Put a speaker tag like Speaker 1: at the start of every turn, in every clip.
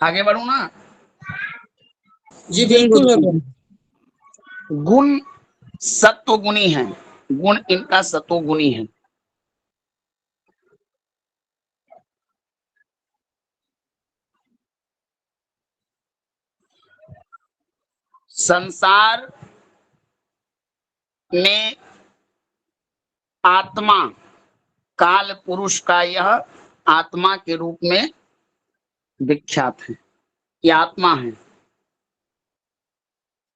Speaker 1: आगे बढ़ू ना।
Speaker 2: जी बिल्कुल भगवान।
Speaker 1: गुण सत्व गुणी है, गुण इनका सत्व गुणी है। संसार में आत्मा, काल पुरुष का यह आत्मा के रूप में विख्यात है। ये आत्मा है,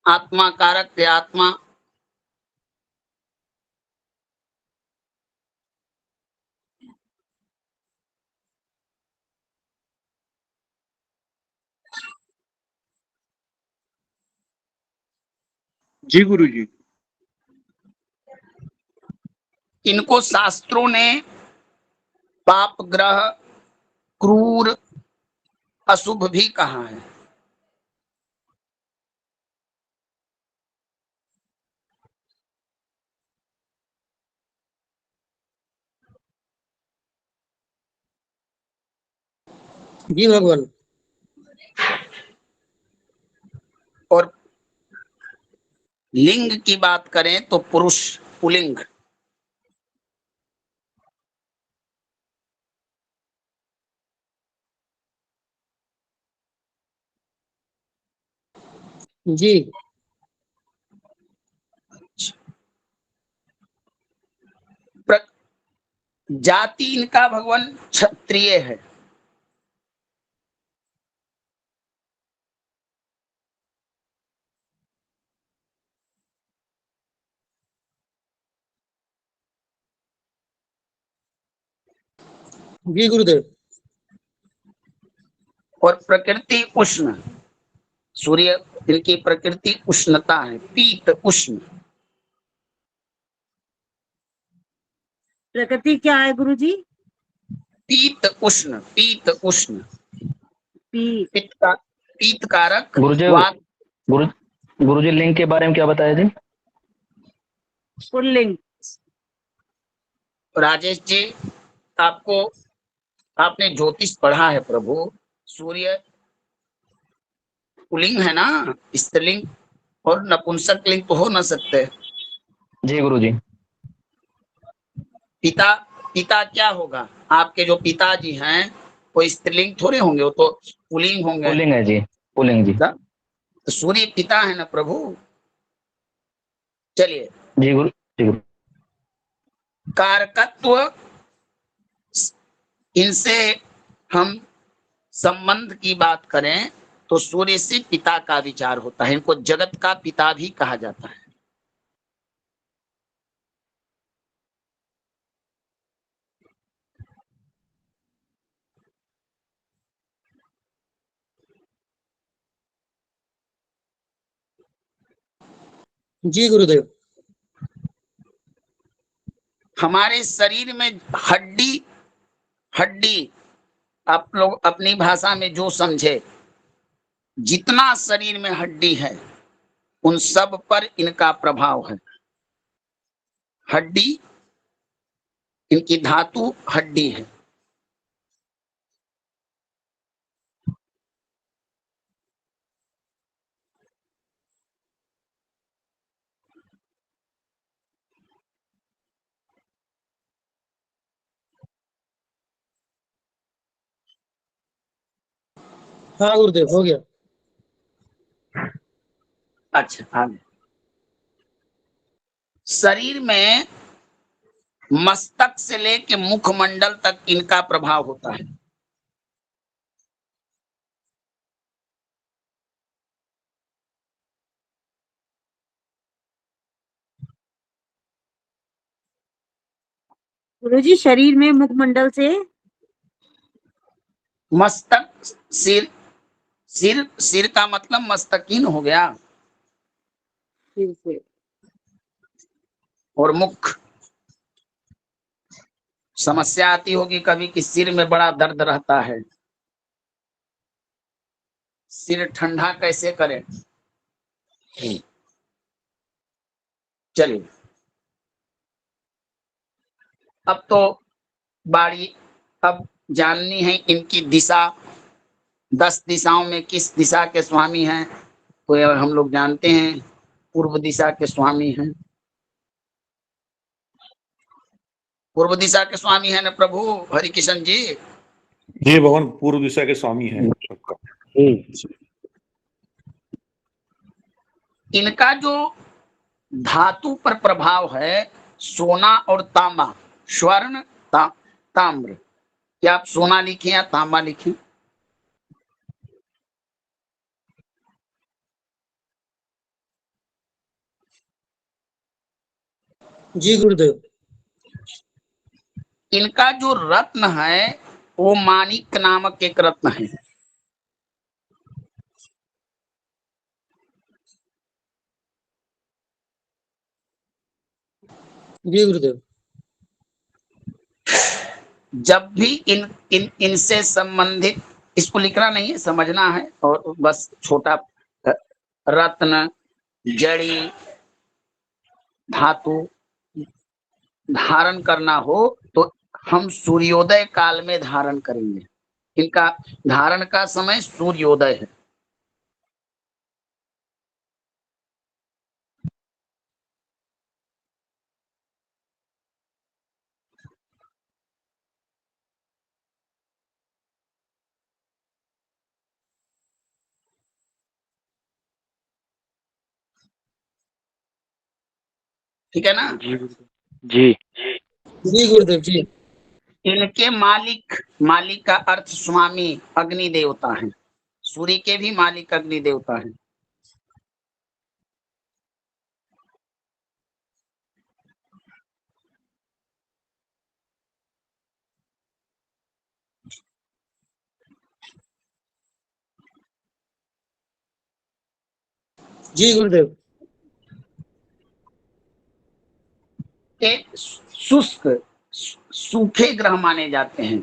Speaker 1: आत्मा कारक है। आत्मा
Speaker 3: जी गुरु जी।
Speaker 1: इनको शास्त्रों ने पाप ग्रह, क्रूर, अशुभ भी कहा है।
Speaker 2: जी भगवान।
Speaker 1: और लिंग की बात करें तो पुरुष पुलिंग।
Speaker 2: जी
Speaker 1: जाति इनका भगवान क्षत्रिय है।
Speaker 2: जी गुरुदेव।
Speaker 1: और प्रकृति उष्ण, सूर्य इनकी प्रकृति उष्णता है, पीत उष्ण।
Speaker 4: प्रकृति क्या है गुरुजी?
Speaker 1: पीत उष्ण, पीत उष्ण।
Speaker 4: पी
Speaker 1: पीत कारक
Speaker 5: गुरुजी,
Speaker 1: वात।
Speaker 5: गुरुजी लिंग के बारे में क्या बताया जी?
Speaker 4: पुल्लिंग।
Speaker 1: राजेश जी, आपने ज्योतिष पढ़ा है प्रभु। सूर्य पुलिंग है ना, स्त्रीलिंग और नपुंसक लिंग तो हो न सकते।
Speaker 5: जी गुरुजी।
Speaker 1: पिता, पिता क्या होगा? आपके जो पिताजी हैं वो स्त्रीलिंग थोड़े होंगे, वो तो पुलिंग होंगे।
Speaker 5: पुल्लिंग है जी, पुल्लिंग जी।
Speaker 1: तो सूर्य पिता है ना प्रभु। चलिए,
Speaker 5: जी गुरु, जी गुरु।
Speaker 1: कारकत्व, इनसे हम संबंध की बात करें तो सूर्य से पिता का विचार होता है। इनको जगत का पिता भी कहा जाता है।
Speaker 2: जी गुरुदेव।
Speaker 1: हमारे शरीर में हड्डी, हड्डी आप लोग अपनी भाषा में जो समझे, जितना शरीर में हड्डी है उन सब पर इनका प्रभाव है। हड्डी, इनकी धातु हड्डी है।
Speaker 2: हाँ गुरुदेव, हो गया।
Speaker 1: अच्छा, आगे। शरीर में मस्तक से लेके मुखमंडल तक इनका प्रभाव होता है।
Speaker 4: गुरुजी शरीर में मुखमंडल से
Speaker 1: मस्तक, सिर, सिर का मतलब मस्तकीन हो गया,
Speaker 4: सिर से।
Speaker 1: और मुख। समस्या आती होगी कभी कि सिर में बड़ा दर्द रहता है, सिर ठंडा कैसे करें? चलिए, अब तो बारी अब जाननी है इनकी दिशा, 10 दिशाओं में किस दिशा के स्वामी हैं? तो यह हम लोग जानते हैं पूर्व दिशा के स्वामी हैं। पूर्व दिशा के स्वामी है ना प्रभु हरिकिशन जी।
Speaker 3: जी भगवान पूर्व दिशा के स्वामी हैं सबका।
Speaker 1: इनका जो धातु पर प्रभाव है सोना और तांबा, स्वर्ण ताम्र। क्या आप सोना लिखे या तांबा लिखे?
Speaker 2: जी गुरुदेव।
Speaker 1: इनका जो रत्न है वो माणिक नामक एक रत्न है।
Speaker 2: जी गुरुदेव।
Speaker 1: जब भी इनसे संबंधित, इसको लिखना नहीं है, समझना है और बस छोटा रत्न, जड़ी, धातु धारण करना हो तो हम सूर्योदय काल में धारण करेंगे। इनका धारण का समय सूर्योदय है। ठीक है ना?
Speaker 5: जी
Speaker 2: जी गुरुदेव जी।
Speaker 1: इनके मालिक का अर्थ स्वामी अग्नि देवता है। सूर्य के भी मालिक अग्नि देवता है।
Speaker 2: जी गुरुदेव।
Speaker 1: एक शुष्क सूखे ग्रह माने जाते हैं।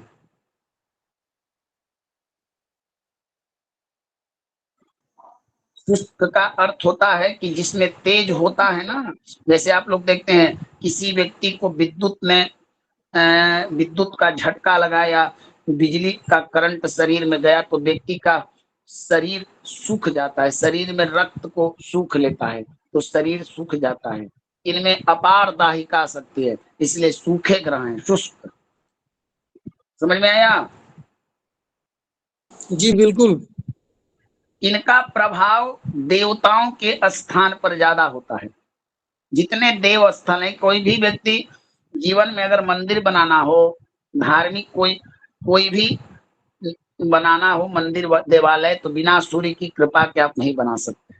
Speaker 1: शुष्क का अर्थ होता है कि जिसमें तेज होता है ना, जैसे आप लोग देखते हैं किसी व्यक्ति को विद्युत का झटका लगा या बिजली का करंट शरीर में गया तो व्यक्ति का शरीर सूख जाता है, शरीर में रक्त को सूख लेता है तो शरीर सूख जाता है। इनमें अपार दाहिका शक्ति है, इसलिए सूखे ग्रह हैं, शुष्क। समझ में आया?
Speaker 2: जी बिल्कुल।
Speaker 1: इनका प्रभाव देवताओं के स्थान पर ज्यादा होता है। जितने देव स्थल है, कोई भी व्यक्ति जीवन में अगर मंदिर बनाना हो, धार्मिक कोई भी बनाना हो, मंदिर देवालय, तो बिना सूर्य की कृपा के आप नहीं बना सकते।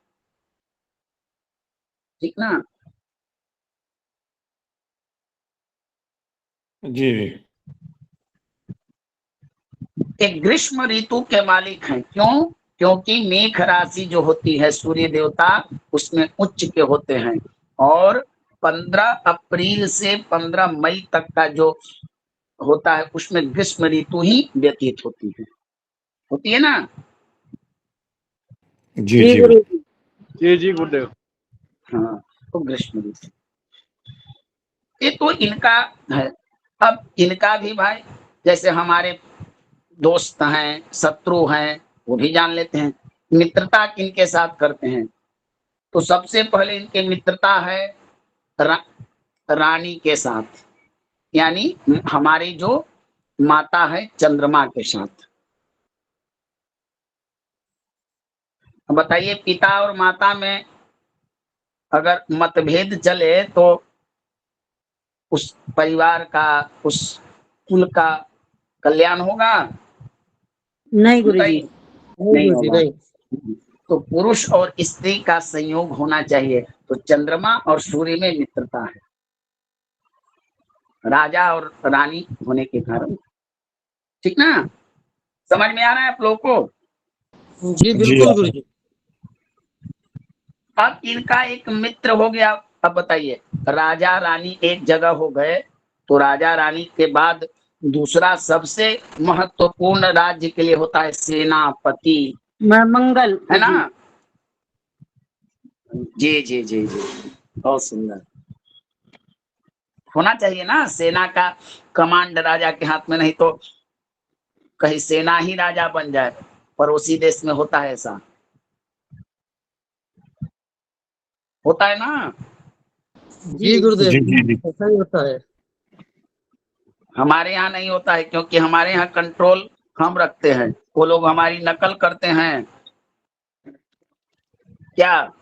Speaker 1: ठीक ना?
Speaker 3: जी
Speaker 1: एक ग्रीष्म ऋतु के मालिक हैं। क्यों? क्योंकि मेघ राशि जो होती है सूर्य देवता उसमें उच्च के होते हैं और 15 अप्रैल से 15 मई तक का जो होता है उसमें ग्रीष्म ऋतु ही व्यतीत होती है ना?
Speaker 3: जी
Speaker 4: जी
Speaker 3: जी
Speaker 4: गुरु जी।
Speaker 6: जी जी गुरुदेव।
Speaker 1: हाँ, तो ग्रीष्म ऋतु ये तो इनका है। अब इनका भी भाई जैसे हमारे दोस्त हैं, शत्रु हैं, वो भी जान लेते हैं। मित्रता किनके साथ करते हैं? तो सबसे पहले इनके मित्रता है रानी के साथ, यानी हमारी जो माता है चंद्रमा के साथ। बताइए, पिता और माता में अगर मतभेद चले तो उस परिवार का, उस कुल का कल्याण होगा?
Speaker 4: नहीं गुरु जी।
Speaker 1: नहीं
Speaker 2: गुरुजी
Speaker 1: होगा।
Speaker 2: नहीं।
Speaker 1: तो पुरुष और स्त्री का संयोग होना चाहिए। तो चंद्रमा और सूर्य में मित्रता है, राजा और रानी होने के कारण। ठीक ना? समझ में आ रहा है आप लोगों को?
Speaker 2: जी बिल्कुल गुरुजी।
Speaker 1: अब इनका एक मित्र हो गया। अब बताइए, राजा रानी एक जगह हो गए तो राजा रानी के बाद दूसरा सबसे महत्वपूर्ण राज्य के लिए होता है सेनापति,
Speaker 4: मंगल
Speaker 1: है
Speaker 4: जी।
Speaker 1: ना? जी जी जी जी, बहुत सुंदर होना चाहिए ना। सेना का कमांड राजा के हाथ में, नहीं तो कहीं सेना ही राजा बन जाए पड़ोसी देश में होता है ऐसा, होता है ना।
Speaker 2: जी गुरुदेव
Speaker 3: जी जी जी
Speaker 2: ऐसा ही होता है।
Speaker 1: हमारे यहाँ नहीं होता है, क्योंकि हमारे यहाँ कंट्रोल हम रखते हैं, वो लोग हमारी नकल करते हैं क्या।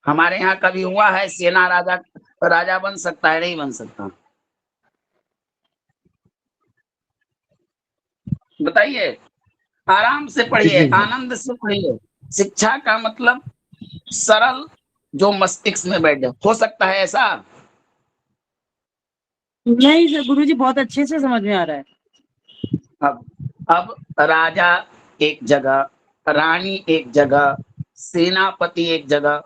Speaker 1: हमारे यहाँ कभी हुआ है सेना राजा राजा बन सकता है? नहीं बन सकता। बताइए, आराम से पढ़िए,
Speaker 3: जी
Speaker 1: आनंद से पढ़िए। शिक्षा का मतलब सरल, जो मस्तिष्क में बैठ जाए। हो सकता है ऐसा?
Speaker 4: नहीं सर, गुरुजी बहुत अच्छे से समझ में आ रहा है।
Speaker 1: अब राजा एक जगह, रानी एक जगह, सेनापति एक जगह,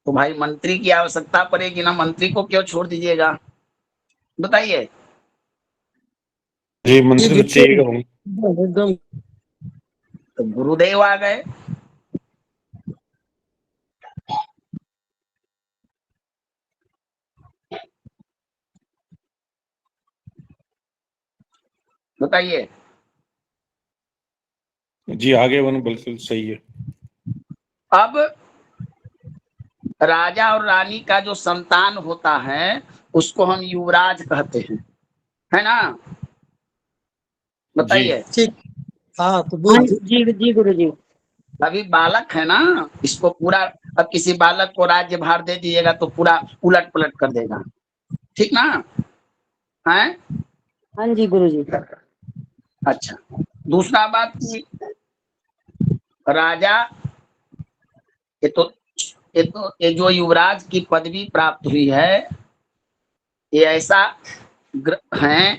Speaker 1: तो भाई मंत्री की आवश्यकता पड़ेगी ना, मंत्री को क्यों छोड़ दीजिएगा? बताइए।
Speaker 3: जी
Speaker 2: जी
Speaker 3: मंत्री तो
Speaker 2: बिल्कुल
Speaker 3: चाहिएगा भगवान।
Speaker 2: एकदम।
Speaker 1: तो गुरुदेव आ गए। बताइए।
Speaker 3: जी आगे भगवान बिल्कुल सही है।
Speaker 1: अब राजा और रानी का जो संतान होता है उसको हम युवराज कहते हैं, है ना।
Speaker 3: जी
Speaker 1: बताइए।
Speaker 2: ठीक। हाँ तो
Speaker 4: हाँ
Speaker 2: बुद्ध।
Speaker 4: जी गुरुजी।
Speaker 1: अभी बालक है ना, इसको पूरा, अब किसी बालक को राज्य भार दे दीजिएगा तो पूरा उलट पलट कर देगा, ठीक ना है।
Speaker 4: हाँ जी गुरुजी।
Speaker 1: अच्छा, दूसरा बात की राजा, ये तो ये जो युवराज की पदवी प्राप्त हुई है, ये ऐसा है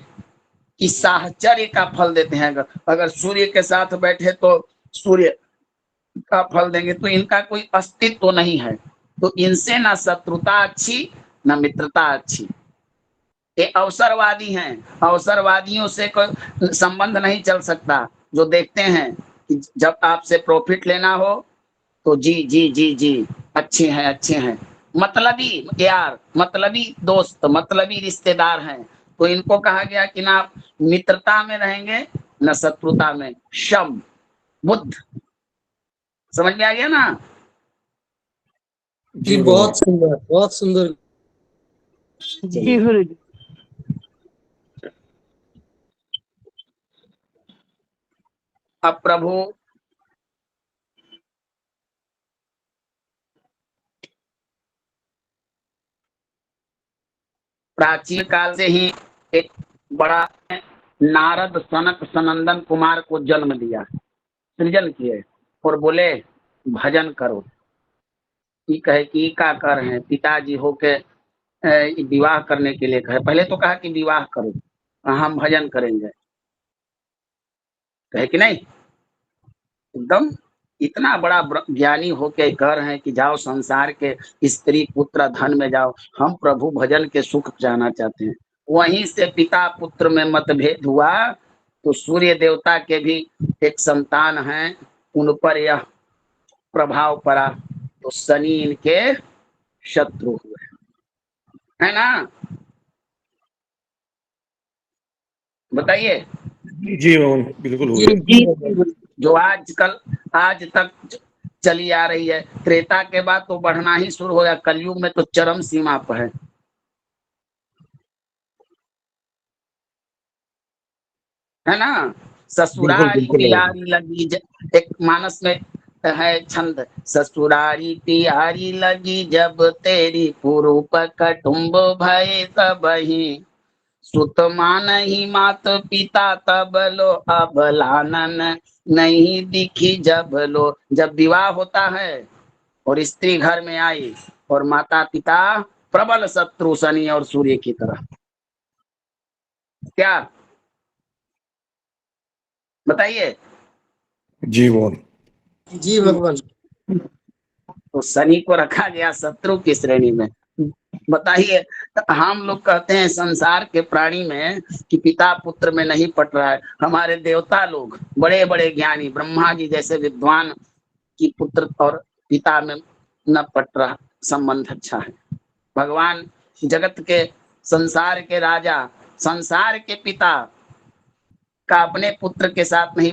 Speaker 1: कि साहचर्य का फल देते हैं। अगर सूर्य के साथ बैठे तो सूर्य का फल देंगे, तो इनका कोई अस्तित्व तो नहीं है। तो इनसे ना शत्रुता अच्छी ना मित्रता अच्छी। ये अवसरवादी हैं, अवसरवादियों से कोई संबंध नहीं चल सकता। जो देखते हैं कि जब आपसे प्रॉफिट लेना हो तो जी जी जी जी, अच्छे हैं अच्छे हैं। मतलबी यार, मतलबी दोस्त, मतलबी रिश्तेदार हैं, तो इनको कहा गया कि ना मित्रता में रहेंगे न शत्रुता में। शम बुद्ध, समझ में आ गया ना।
Speaker 2: जी
Speaker 3: जी भगवान।
Speaker 2: बहुत सुंदर बहुत सुंदर।
Speaker 4: जी गुरुजी।
Speaker 1: अब प्रभु प्राचीन काल से ही एक बड़ा नारद सनक सनंदन कुमार को जन्म दिया, सृजन किए और बोले भजन करो। ई कहे कि का कर है पिताजी होके विवाह करने के लिए कहे। पहले तो कहा कि विवाह करो, हम भजन करेंगे, कहे कि नहीं। एकदम इतना बड़ा ज्ञानी होके कह रहे हैं कि जाओ संसार के स्त्री पुत्र धन में जाओ, हम प्रभु भजन के सुख जाना चाहते हैं। वहीं से पिता पुत्र में मतभेद हुआ, तो सूर्य देवता के भी एक संतान हैं, उन पर यह प्रभाव पड़ा, तो शनि इनके शत्रु हुए, है ना। बताइए।
Speaker 3: जी भगवान बिल्कुल
Speaker 2: जी
Speaker 3: हुए।
Speaker 4: जी
Speaker 1: जो आजकल आज तक चली आ रही है, त्रेता के बाद तो बढ़ना ही शुरू हो गया, कलयुग में तो चरम सीमा पर है ना।
Speaker 3: बिल्कुल
Speaker 1: ससुरारी
Speaker 3: बिल्कुल भगवान।
Speaker 1: प्यारी लगी एक मानस में है छंद, ससुरारी प्यारी लगी जब तेरी पुरूप कटुम्ब भय सबही, सुत मानहि मात पिता तब लो अबलानन नहीं दिखी जब लो। जब विवाह होता है और स्त्री घर में आई और माता पिता प्रबल शत्रु शनि और सूर्य की तरह, क्या बताइए।
Speaker 3: जी भगवान।
Speaker 2: जी भगवान।
Speaker 1: तो शनि को रखा गया शत्रु की श्रेणी में। बताइए, हम लोग कहते हैं संसार के प्राणी में कि पिता पुत्र में नहीं पट रहा है, हमारे देवता लोग बड़े बड़े ज्ञानी ब्रह्मा जी जैसे विद्वान की पुत्र और पिता में न पट रहा संबंध अच्छा है। भगवान जगत के संसार के राजा, संसार के पिता, का अपने पुत्र के साथ नहीं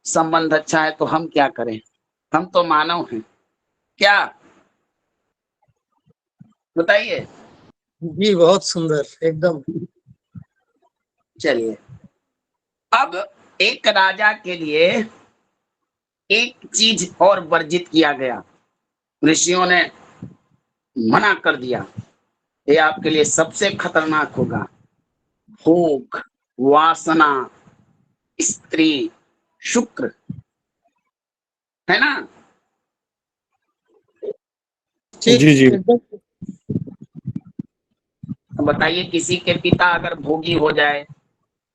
Speaker 1: संबंध अच्छा है तो हम क्या करें? हम तो मानव हैं। क्या बताइए?
Speaker 2: जी बहुत सुंदर एकदम।
Speaker 1: चलिए, अब एक राजा के लिए एक चीज और वर्जित किया गया, ऋषियों ने मना कर दिया, ये आपके लिए सबसे खतरनाक होगा। भोग, वासना, स्त्री, शुक्र, है ना?
Speaker 2: ठीक
Speaker 3: जी जी
Speaker 2: एकदम।
Speaker 1: तो बताइए, किसी के पिता अगर भोगी हो जाए,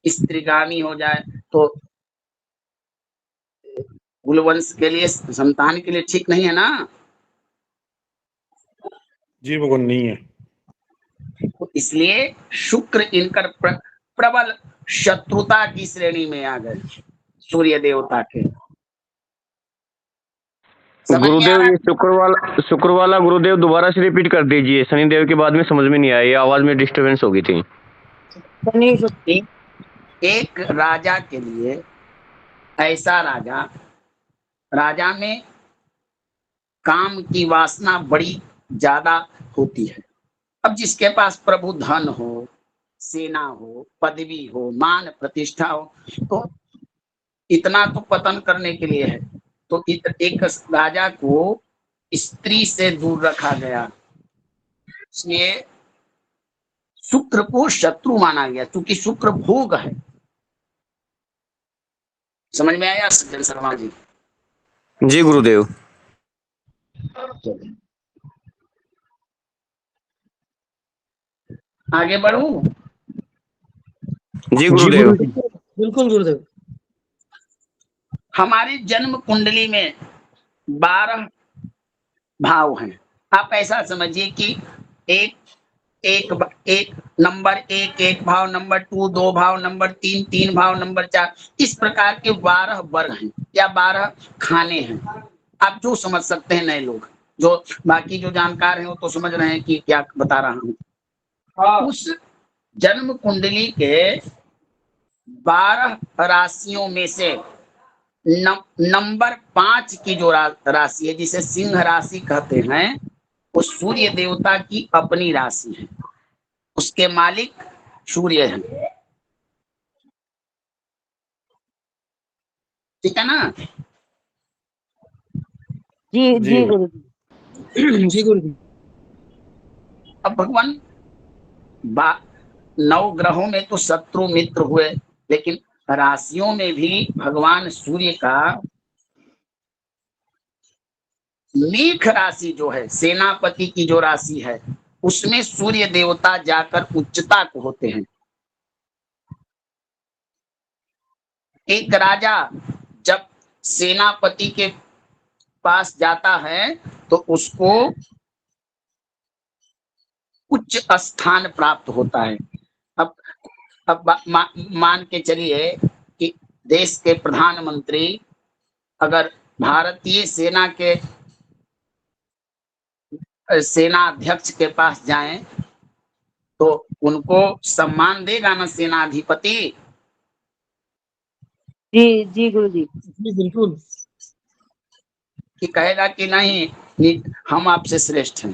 Speaker 1: स्त्रीगामी हो जाए, तो कुलवंश के लिए, संतान के लिए ठीक नहीं है ना?
Speaker 3: जी भगवान, नहीं है।
Speaker 1: तो इसलिए शुक्र इनकर प्रबल शत्रुता की श्रेणी में आ गए, सूर्य देवता के। समझ में आ
Speaker 6: गुरुदेव
Speaker 1: रहा
Speaker 6: ये शुक्र वाला गुरुदेव दोबारा से रिपीट कर दीजिए। शनिदेव के बाद में समझ में नहीं आया, ये आवाज में डिस्टरबेंस हो गई थी।
Speaker 4: शनि शुक्र।
Speaker 1: है? एक राजा के लिए, ऐसा राजा, राजा में काम की वासना बड़ी ज्यादा होती है। अब जिसके पास प्रभु धन हो, सेना हो, पदवी हो, मान प्रतिष्ठा हो, तो इतना तो पतन करने के लिए है। तो एक राजा को स्त्री से दूर रखा गया, इसलिए शुक्र को शत्रु माना गया, क्योंकि शुक्र भोग है। समझ में आया सज्जन शर्मा जी?
Speaker 6: जी गुरुदेव।
Speaker 1: आगे बढ़ू?
Speaker 6: जी
Speaker 3: जी
Speaker 6: गुरुदेव।
Speaker 3: गुरु जी।
Speaker 2: बिल्कुल गुरुदेव।
Speaker 1: हमारी जन्म कुंडली में 12 भाव हैं। आप ऐसा समझिए कि एक एक एक नंबर एक भाव, नंबर 2 2 भाव, नंबर 3 3 भाव, नंबर 4, इस प्रकार के 12 वर्ग हैं या 12 खाने हैं। आप जो समझ सकते हैं, नए लोग जो बाकी जो जानकार हैं वो तो समझ रहे हैं कि क्या बता रहा हूं। उस जन्म कुंडली के 12 राशियों में से नंबर 5 की जो राशि है, जिसे सिंह राशि कहते हैं, वो सूर्य देवता की अपनी राशि है। उसके मालिक सूर्य हैं। ठीक है ना?
Speaker 4: जी
Speaker 3: जी
Speaker 4: जी गुरु जी।
Speaker 2: जी गुरुदेव।
Speaker 1: अब भगवान 9 ग्रहों में तो शत्रु मित्र हुए, लेकिन राशियों में भी भगवान सूर्य का मेष राशि जो है, सेनापति की जो राशि है, उसमें सूर्य देवता जाकर उच्चता को होते हैं। एक राजा जब सेनापति के पास जाता है तो उसको उच्च स्थान प्राप्त होता है। अब मान के चलिए कि देश के प्रधानमंत्री अगर भारतीय सेना के सेना अध्यक्ष के पास जाएं तो उनको सम्मान देगा ना सेनाधिपति?
Speaker 4: जी जी गुरु जी।
Speaker 2: जी बिल्कुल।
Speaker 1: कि कहेगा कि नहीं, हम आपसे श्रेष्ठ हैं।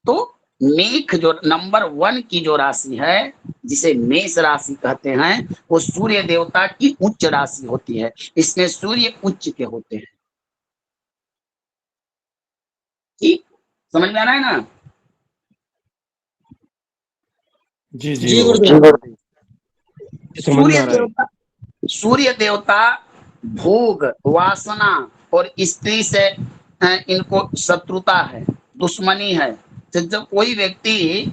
Speaker 1: तो मेष जो नंबर 1 की जो राशि है, जिसे मेष राशि कहते हैं, वो सूर्य देवता की उच्च राशि होती है। इसमें सूर्य उच्च के होते हैं। ठीक समझ में आ रहा है ना?
Speaker 3: जी जी
Speaker 2: जी
Speaker 3: भगवान।
Speaker 2: गुरुदेव। समझ में आ रहा है।
Speaker 1: सूर्य देवता भोग, वासना और स्त्री से इनको शत्रुता है, दुश्मनी है। तो जब कोई व्यक्ति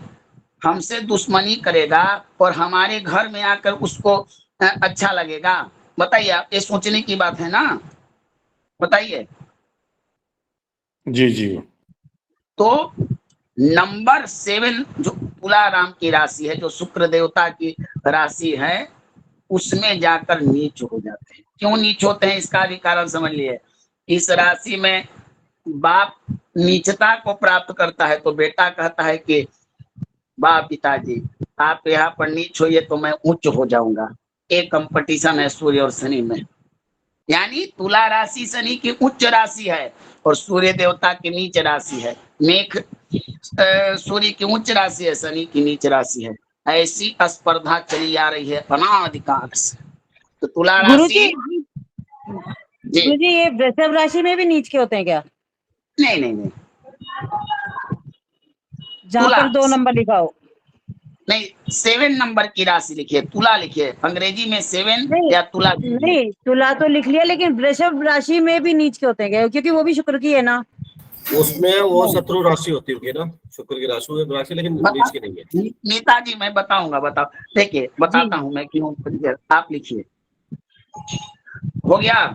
Speaker 1: हमसे दुश्मनी करेगा और हमारे घर में आकर उसको अच्छा लगेगा, बताइए? आप ये सोचने की बात है ना? बताइए।
Speaker 3: जी जी
Speaker 1: तो नंबर 7 जो तुला राम की राशि है, जो शुक्र देवता की राशि है, उसमें जाकर नीच हो जाते हैं। क्यों नीच होते हैं, इसका भी कारण समझ लिए। इस राशि में बाप नीचता को प्राप्त करता है, तो बेटा कहता है कि वाह पिताजी, आप यहाँ पर नीच होइए तो मैं उच्च हो जाऊंगा। एक कंपटीशन है सूर्य और शनि में। यानी तुला राशि शनि की उच्च राशि है और सूर्य देवता की नीच राशि है। मेघ सूर्य की उच्च राशि है, शनि की नीच राशि है। ऐसी स्पर्धा चली आ रही है अनादिकाल से। तो तुला
Speaker 4: गुरु जी,
Speaker 1: राशि जी
Speaker 4: गुरु जी ये वृषभ राशि में भी नीच के होते हैं क्या?
Speaker 1: नहीं नहीं नहीं,
Speaker 4: जहाँ
Speaker 1: तुला
Speaker 4: पर 2 नंबर लिखा हो।
Speaker 1: नहीं, 7 नंबर की राशि लिखिए, तुला लिखिए, अंग्रेजी में 7
Speaker 4: नहीं
Speaker 1: या तुला।
Speaker 4: नहीं, तुला तो लिख लिया, लेकिन वृषभ राशि में भी नीच के होते हैं क्या? क्योंकि वो भी शुक्र की है ना।
Speaker 2: उसमें वो शत्रु राशि होती होगी ना, शुक्र की राशि, लेकिन नीच की नहीं है।
Speaker 1: नेताजी मैं बताऊंगा, बताओ, देखिए
Speaker 4: जी
Speaker 1: बताता हूं मैं क्यों। आप लिखिए, हो गया।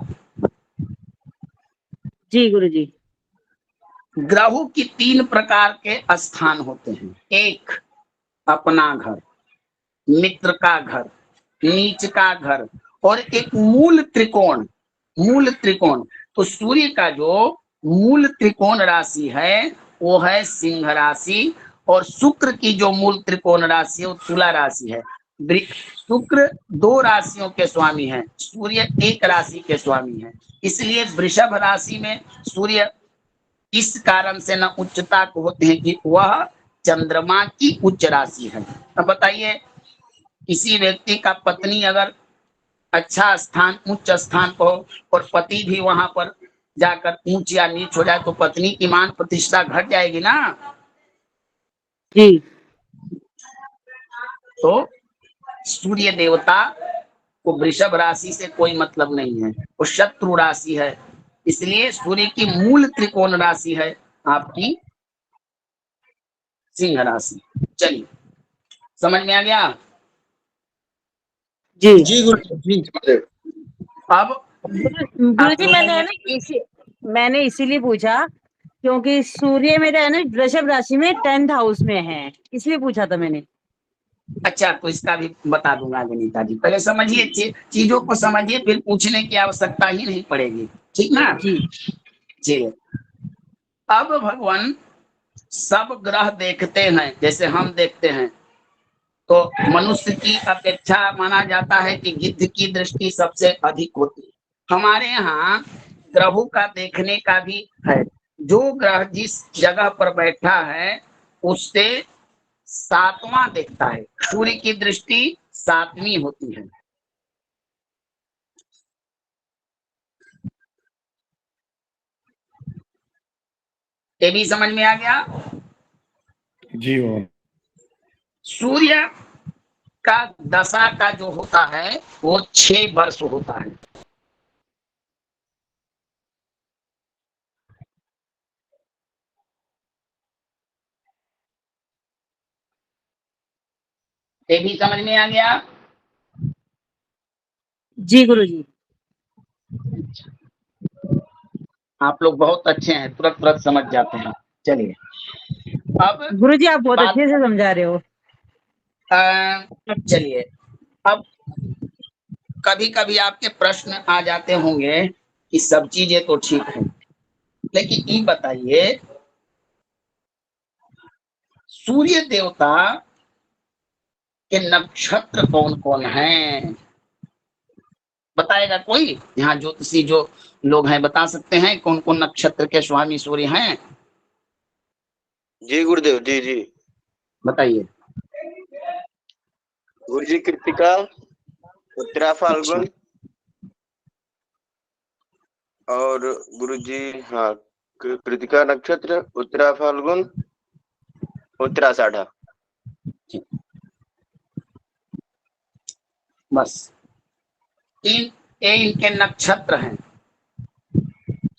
Speaker 4: जी गुरु जी।
Speaker 1: ग्रहों की 3 प्रकार के स्थान होते हैं। एक अपना घर, मित्र का घर, नीच का घर, और एक मूल त्रिकोण। मूल त्रिकोण, तो सूर्य का जो मूल त्रिकोण राशि है वो है सिंह राशि, और शुक्र की जो मूल त्रिकोण राशि है वो तुला राशि है। शुक्र 2 राशियों के स्वामी है, सूर्य 1 राशि के स्वामी है। इसलिए वृषभ राशि में सूर्य इस कारण से न उच्चता को होते हैं कि वह चंद्रमा की उच्च राशि है। अब बताइए, किसी व्यक्ति का पत्नी अगर अच्छा स्थान, उच्च स्थान पर हो और पति भी वहां पर जाकर ऊंच या नीच हो जाए तो पत्नी की मान प्रतिष्ठा घट जाएगी ना।
Speaker 4: जी
Speaker 1: तो सूर्य देवता को वृषभ राशि से कोई मतलब नहीं है, वो शत्रु राशि है। इसलिए सूर्य की मूल त्रिकोण राशि है आपकी सिंह राशि। चलिए, समझ में आ गया।
Speaker 4: जी
Speaker 2: जी गुरु जी।
Speaker 1: अब
Speaker 4: गुरु
Speaker 1: आप
Speaker 4: जी,
Speaker 1: लोगों ने
Speaker 4: मैंने इसीलिए पूछा क्योंकि सूर्य मेरा है ना वृषभ राशि में 10th हाउस में है, इसलिए पूछा था मैंने।
Speaker 1: अच्छा, तो इसका भी बता दूंगा गणिता जी, पहले समझिए, चीजों को समझिए, फिर पूछने की आवश्यकता ही नहीं पड़ेगी, ठीक ना।
Speaker 4: जी
Speaker 1: जी, अब भगवान सब ग्रह देखते हैं जैसे हम देखते हैं, तो मनुष्य की अपेक्षा माना जाता है कि गिद्ध की दृष्टि सबसे अधिक होती है। हमारे यहाँ ग्रहों का देखने का भी है। जो ग्रह जिस जगह पर बैठा है उससे 7वां देखता है। सूर्य की दृष्टि 7वीं होती है। ये भी समझ में आ गया।
Speaker 3: जी भगवान।
Speaker 1: सूर्य का दशा का जो होता है वो 6 वर्ष होता है। ये भी समझ में आ गया।
Speaker 4: जी गुरु जी।
Speaker 1: आप लोग बहुत अच्छे हैं, तुरंत तुरंत समझ जाते हैं। चलिए, अब
Speaker 4: गुरु जी आप बहुत
Speaker 1: बात,
Speaker 4: अच्छे से समझा रहे हो।
Speaker 1: चलिए, अब कभी कभी आपके प्रश्न आ जाते होंगे कि सब चीजें तो ठीक है, लेकिन ये बताइए सूर्य देवता के नक्षत्र कौन कौन हैं? बताएगा कोई? यहाँ ज्योतिषी जो लोग हैं बता सकते हैं कौन कौन नक्षत्र के स्वामी सूर्य हैं?
Speaker 7: जी गुरुदेव, जी जी।
Speaker 1: बताइए।
Speaker 7: गुरु जी कृतिका, उत्तरा फाल्गुन, और गुरु जी, हाँ, कृतिका नक्षत्र, उत्तरा फाल्गुन, उत्तराषाढ़।
Speaker 1: बस ये इनके नक्षत्र हैं।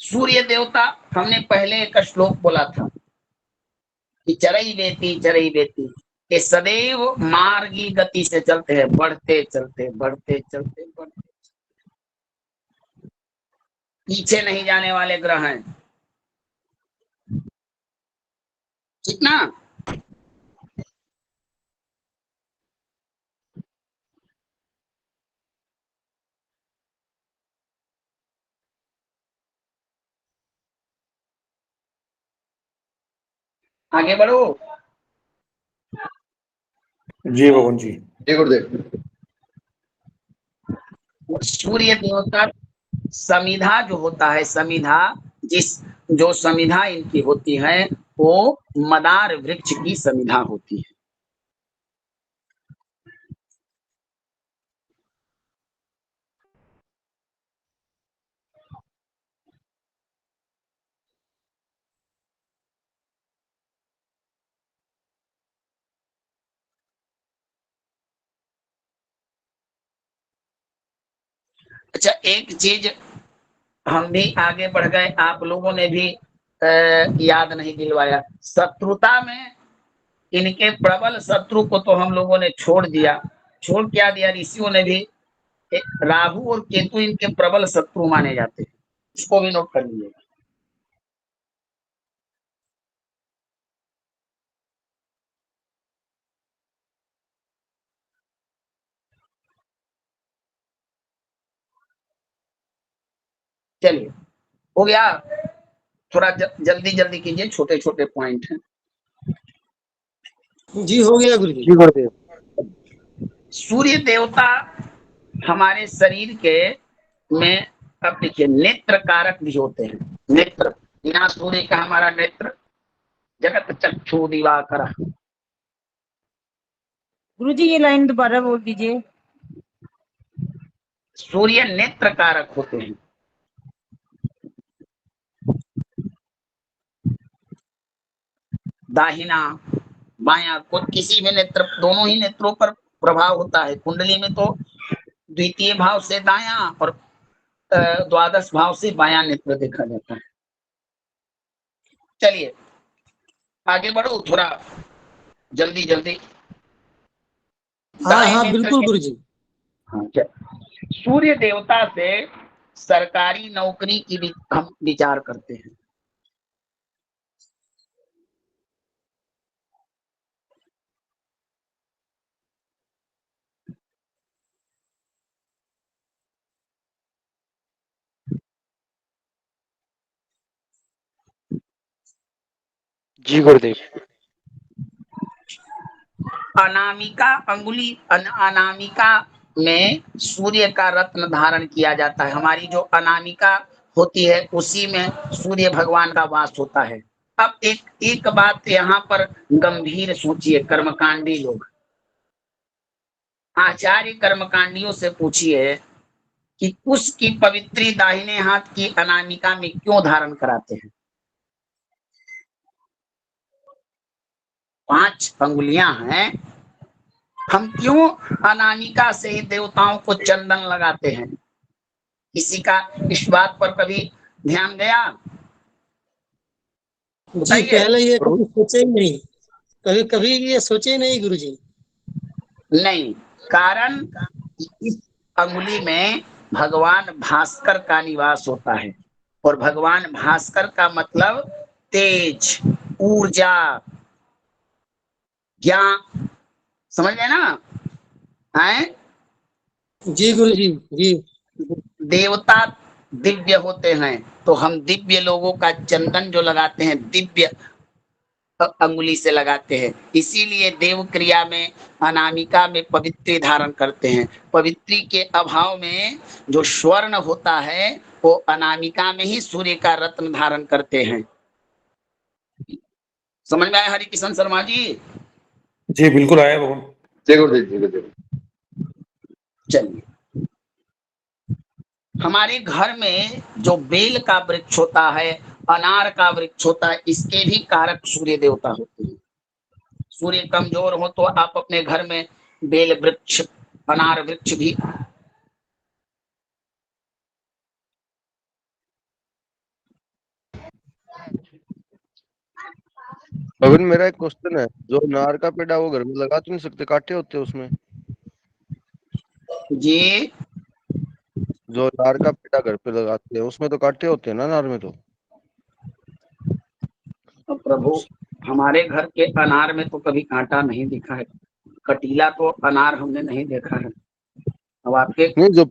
Speaker 1: सूर्य देवता, हमने पहले एक श्लोक बोला था कि चरई बेती, ये सदैव मार्गी गति से चलते हैं, बढ़ते चलते बढ़ते चलते बढ़ते, पीछे नहीं जाने वाले ग्रह हैं, ठीक ना। आगे बढ़ो।
Speaker 3: जी भगवान जी।
Speaker 8: जी गुरुदेव।
Speaker 1: सूर्य देवता समिधा जो होता है, समिधा जो समिधा इनकी होती है वो मदार वृक्ष की समिधा होती है। अच्छा, एक चीज हम भी आगे बढ़ गए, आप लोगों ने भी याद नहीं दिलवाया। शत्रुता में इनके प्रबल शत्रु को तो हम लोगों ने छोड़ दिया। छोड़ क्या दिया? ऋषियों ने भी। राहु और केतु इनके प्रबल शत्रु माने जाते हैं, इसको भी नोट कर लीजिएगा। चलिए, हो गया। थोड़ा जल्दी जल्दी कीजिए, छोटे छोटे पॉइंट हैं।
Speaker 8: जी हो गया गुरु जी।
Speaker 9: जी गुरुदेव।
Speaker 1: सूर्य देवता हमारे शरीर के में, अब देखिए, नेत्र कारक भी होते हैं। नेत्र, बिना सूर्य का हमारा नेत्र जगत चक्षु दिवाकर।
Speaker 4: गुरुजी ये लाइन दोबारा बोल दीजिए।
Speaker 1: सूर्य नेत्र कारक होते हैं। दाहिना बायां को किसी भी नेत्र, दोनों ही नेत्रों पर प्रभाव होता है। कुंडली में तो द्वितीय भाव से दायां और द्वादश भाव से बायां नेत्र देखा जाता है। चलिए आगे बढ़ो, थोड़ा जल्दी जल्दी।
Speaker 8: हाँ बिल्कुल गुरु जी।
Speaker 1: हाँ, सूर्य देवता से सरकारी नौकरी की भी हम विचार करते हैं।
Speaker 9: जी गुरुदेव।
Speaker 1: अनामिका अंगुली, अनामिका में सूर्य का रत्न धारण किया जाता है। हमारी जो अनामिका होती है उसी में सूर्य भगवान का वास होता है। अब एक बात यहाँ पर गंभीर सोचिए, कर्मकांडी लोग, आचार्य कर्मकांडियों से पूछिए कि उसकी पवित्री दाहिने हाथ की अनामिका में क्यों धारण कराते हैं? 5 अंगुलियां हैं, हम क्यों अनामिका से ही देवताओं को चंदन लगाते हैं? किसी का इस बात पर कभी ध्यान गया?
Speaker 8: जी पहले ये कभी सोचे ही नहीं, कभी ये सोचे ही नहीं गुरु जी।
Speaker 1: नहीं, कारण इस अंगुली में भगवान भास्कर का निवास होता है, और भगवान भास्कर का मतलब तेज, ऊर्जा, ज्ञान, समझ गए ना? हैं?
Speaker 8: जी गुरु जी। जी
Speaker 1: देवता दिव्य होते हैं, तो हम दिव्य लोगों का चंदन जो लगाते हैं दिव्य अंगुली से लगाते हैं। इसीलिए देव क्रिया में अनामिका में पवित्री धारण करते हैं। पवित्री के अभाव में जो स्वर्ण होता है वो अनामिका में ही सूर्य का रत्न धारण करते हैं। समझ में आया हरि किशन शर्मा जी?
Speaker 3: जी बिल्कुल आया भगवान।
Speaker 2: जय गुरुदेव, जय गुरुदेव।
Speaker 1: चलिए, हमारे घर में जो बेल का वृक्ष होता है, अनार का वृक्ष होता है, इसके भी कारक सूर्य देवता होते हैं। सूर्य कमजोर हो तो आप अपने घर में बेल वृक्ष, अनार वृक्ष भी।
Speaker 10: अभी मेरा एक क्वेश्चन है, जो नार का पेड़ वो घर में लगा तो नहीं सकते, कांटे होते हैं उसमें?
Speaker 1: जी,
Speaker 10: जो नार का पेड़ा घर पे लगाते हैं उसमें तो कांटे होते हैं ना, नार में तो।
Speaker 1: प्रभु हमारे घर के अनार में तो कभी कांटा नहीं दिखा है, कटीला तो अनार हमने नहीं देखा है। अब आपके
Speaker 10: नहीं, जो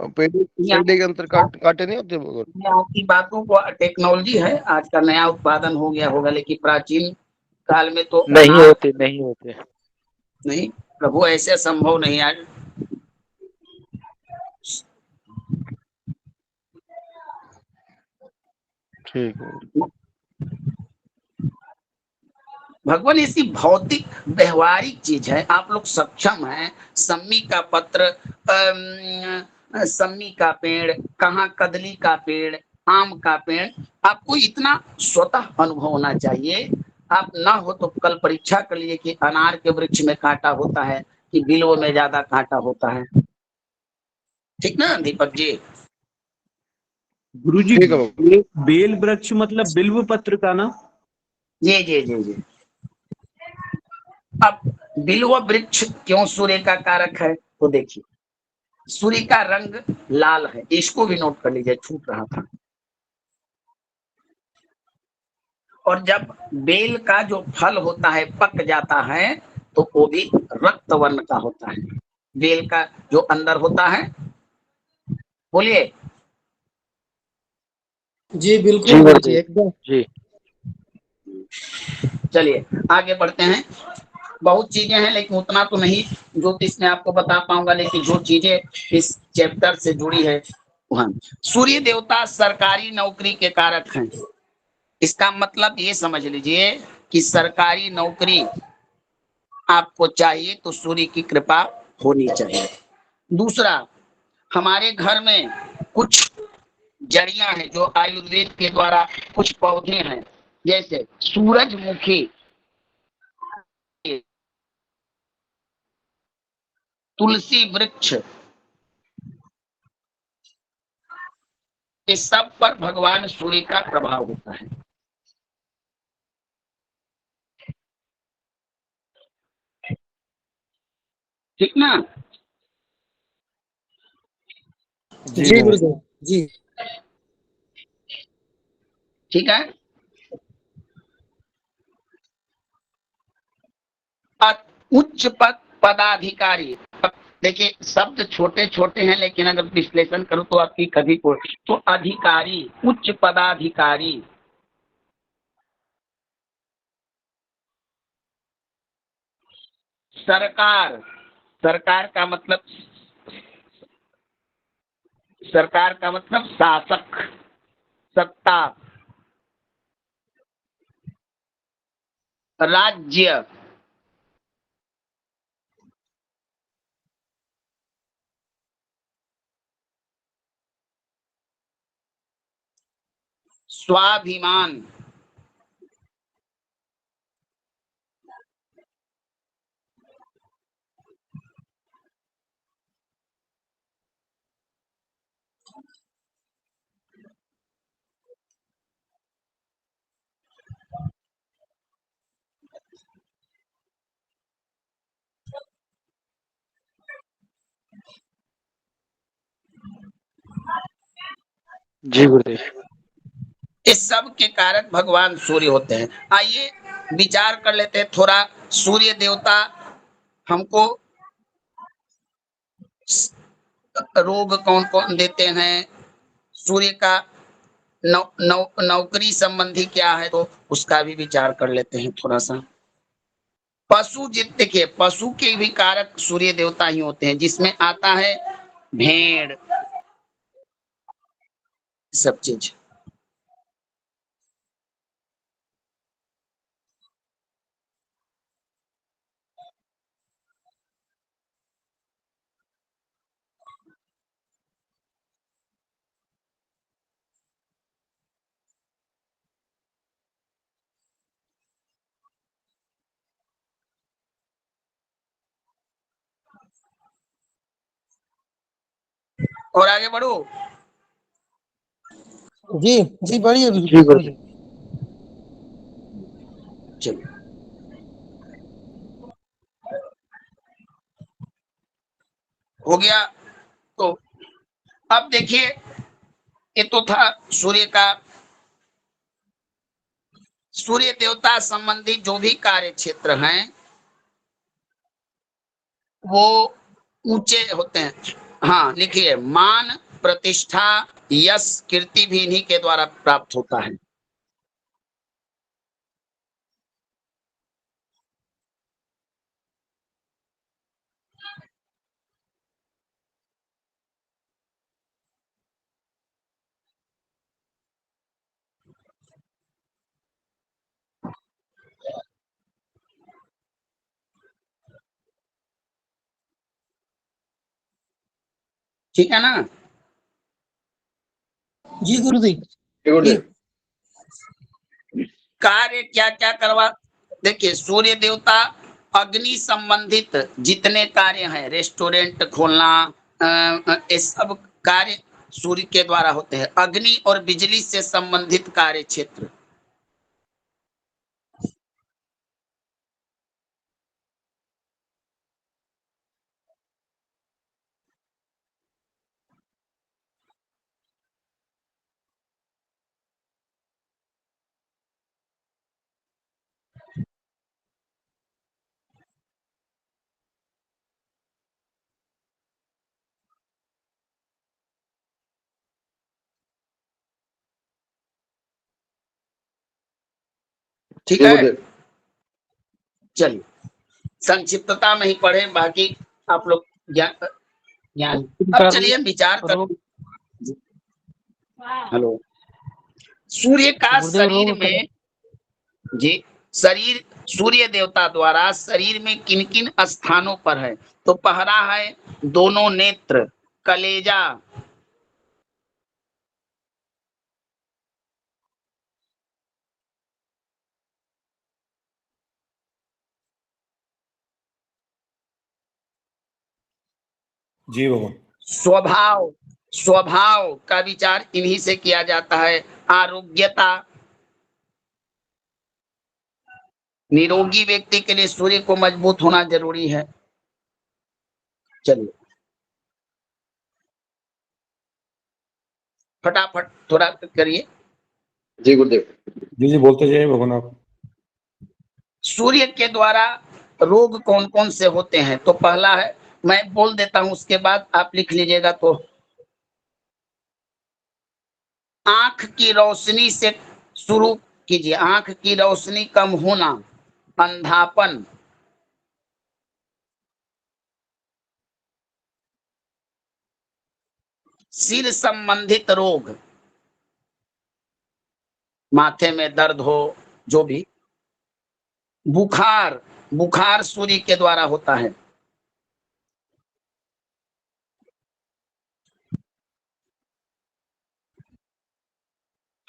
Speaker 10: पेड़े के अंदर कांटे नहीं होते वो?
Speaker 1: आपकी बातों को, टेक्नोलॉजी है, आज का नया उत्पादन हो गया होगा, लेकिन प्राचीन काल में तो
Speaker 9: नहीं होते, नहीं होते।
Speaker 1: नहीं प्रभु, ऐसे संभव नहीं। आज
Speaker 10: ठीक है।
Speaker 1: भगवान ऐसी भौतिक व्यवहारिक चीज है, आप लोग सक्षम हैं। सम्मी का पत्र, सम्मी का पेड़, कहाँ कदली का पेड़, आम का पेड़, आपको इतना स्वतः अनुभव होना चाहिए। आप ना हो तो कल परीक्षा कर लिए कि अनार के वृक्ष में कांटा होता है कि बिल्व में ज्यादा कांटा होता है। ठीक ना दीपक जी?
Speaker 11: गुरुजी,
Speaker 10: ठीक है बाबा।
Speaker 11: बेल वृक्ष मतलब बिल्व पत्र का ना?
Speaker 1: जी जी जी जी। अब बिल्व वृक्ष क्यों सूर्य का कारक है तो देखिए, सूर्य का रंग लाल है, इसको भी नोट कर लीजिए, छूट रहा था। और जब बेल का जो फल होता है पक जाता है तो वो भी रक्त वर्ण का होता है। बेल का जो अंदर होता है, बोलिए।
Speaker 8: जी बिल्कुल
Speaker 9: जी
Speaker 8: गुरु जी,
Speaker 9: गुरुदेव
Speaker 8: एकदम।
Speaker 9: जी।
Speaker 1: चलिए आगे बढ़ते हैं। बहुत चीजें हैं लेकिन उतना तो नहीं ज्योतिष में आपको बता पाऊंगा, लेकिन जो चीजें इस चैप्टर से जुड़ी है वहां। सूर्य देवता सरकारी नौकरी के कारक हैं। इसका मतलब ये समझ लीजिए कि सरकारी नौकरी आपको चाहिए तो सूर्य की कृपा होनी चाहिए। दूसरा, हमारे घर में कुछ जड़ियां हैं जो आयुर्वेद के द्वारा, कुछ पौधे हैं जैसे सूरजमुखी, तुलसी वृक्ष, इस सब पर भगवान सूर्य का प्रभाव होता है। ठीक ना?
Speaker 8: जी गुरु जी। जी
Speaker 1: ठीक है। उच्च पद पदाधिकारी, देखिए शब्द छोटे छोटे हैं लेकिन अगर विश्लेषण करो तो आपकी कभी को तो अधिकारी, उच्च पदाधिकारी, सरकार, सरकार का मतलब, सरकार का मतलब शासक, सत्ता, राज्य, स्वाभिमान,
Speaker 9: जी गुरुदेव।
Speaker 1: इस सब के कारक भगवान सूर्य होते हैं। आइए विचार कर लेते हैं थोड़ा। सूर्य देवता हमको रोग कौन कौन देते हैं, सूर्य का नौकरी संबंधी क्या है, तो उसका भी विचार कर लेते हैं थोड़ा सा। पशु जित देखिए, पशु के भी कारक सूर्य देवता ही होते हैं, जिसमें आता है भेड़, सब चीज। और आगे बढ़ो।
Speaker 8: जी जी, बढ़िए
Speaker 9: जी
Speaker 8: गुरु जी।
Speaker 9: गुरुदेव।
Speaker 1: चलो हो गया। तो अब देखिए, ये तो था सूर्य का, सूर्य देवता संबंधी जो भी कार्य क्षेत्र हैं वो ऊंचे होते हैं। हाँ लिखिए, मान, प्रतिष्ठा, यश, कीर्ति भी इन्हीं के द्वारा प्राप्त होता है। ठीक है ना?
Speaker 8: जी गुरुदेव।
Speaker 10: जी गुरुदेव।
Speaker 1: कार्य क्या क्या करवा, देखिए सूर्य देवता अग्नि संबंधित जितने कार्य हैं, रेस्टोरेंट खोलना, ये सब कार्य सूर्य के द्वारा होते हैं। अग्नि और बिजली से संबंधित कार्य क्षेत्र। ठीक
Speaker 10: जी
Speaker 1: है,
Speaker 10: गुरुदेव।
Speaker 1: चलिए संक्षिप्तता में ही पढ़े, बाकी आप लोग ज्ञान ज्ञान। अब चलिए विचार कर। हेलो, सूर्य का
Speaker 8: गुरुदेव
Speaker 1: शरीर
Speaker 8: रोग
Speaker 1: में, जी, शरीर सूर्य देवता द्वारा शरीर में किन किन स्थानों पर है? तो पहला है दोनों नेत्र, कलेजा,
Speaker 3: जी भगवान।
Speaker 1: स्वभाव, स्वभाव का विचार इन्हीं से किया जाता है। आरोग्यता, निरोगी व्यक्ति के लिए सूर्य को मजबूत होना जरूरी है। चलिए फटाफट थोड़ा करिए।
Speaker 10: जी गुरुदेव।
Speaker 3: जी जी बोलते जाइए भगवान आप।
Speaker 1: सूर्य के द्वारा रोग कौन कौन से होते हैं? तो पहला है, मैं बोल देता हूं, उसके बाद आप लिख लीजिएगा। तो आंख की रोशनी से शुरू कीजिए। आंख की रोशनी कम होना, अंधापन, सिर संबंधित रोग, माथे में दर्द हो, जो भी, बुखार, बुखार सूर्य के द्वारा होता है।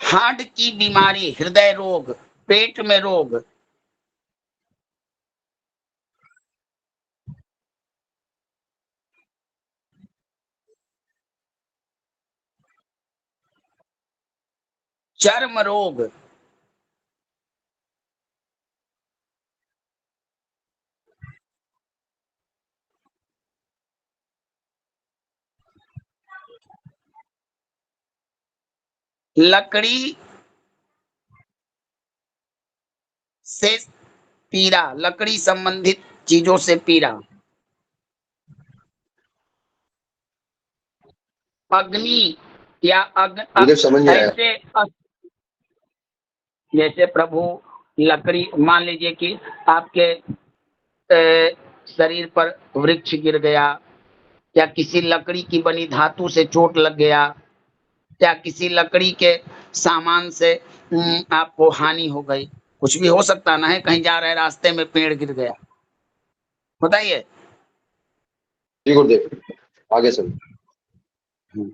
Speaker 1: हार्ट की बीमारी, हृदय रोग, पेट में रोग, चर्म रोग, लकड़ी से पीड़ा, लकड़ी संबंधित चीजों से पीड़ा, अग्नि या
Speaker 10: गुरुदेव समझ नहीं आया।
Speaker 1: ऐसे जैसे प्रभु लकड़ी, मान लीजिए कि आपके शरीर पर वृक्ष गिर गया, या किसी लकड़ी की बनी धातु से चोट लग गया, या किसी लकड़ी के सामान से आपको हानि हो गई, कुछ भी हो सकता ना है। कहीं जा रहे रास्ते में पेड़ गिर गया, बताइए।
Speaker 10: जी गुरुदेव, आगे चलो।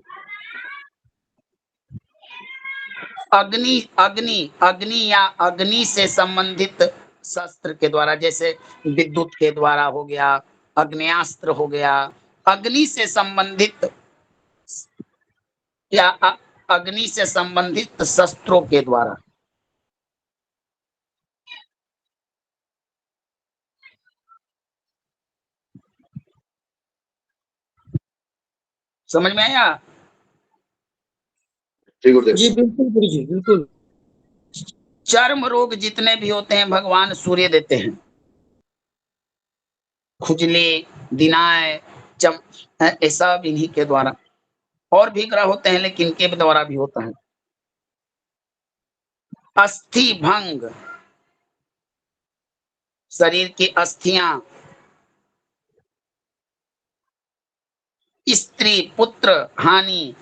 Speaker 1: अग्नि, अग्नि, अग्नि या अग्नि से संबंधित शस्त्र के द्वारा, जैसे विद्युत के द्वारा हो गया, अग्नेयास्त्र हो गया, अग्नि से संबंधित, या अग्नि से संबंधित शस्त्रों के द्वारा। समझ में आया?
Speaker 10: जी गुरुदेव।
Speaker 8: जी बिल्कुल गुरु जी बिल्कुल।
Speaker 1: चर्म रोग जितने भी होते हैं भगवान सूर्य देते हैं। खुजली, दिनाय, चम, ये सब इन्हीं के द्वारा। और भी ग्रह होते हैं, लेकिन इनके द्वारा भी होता है। अस्थि भंग, शरीर की अस्थियां, स्त्री पुत्र हानि,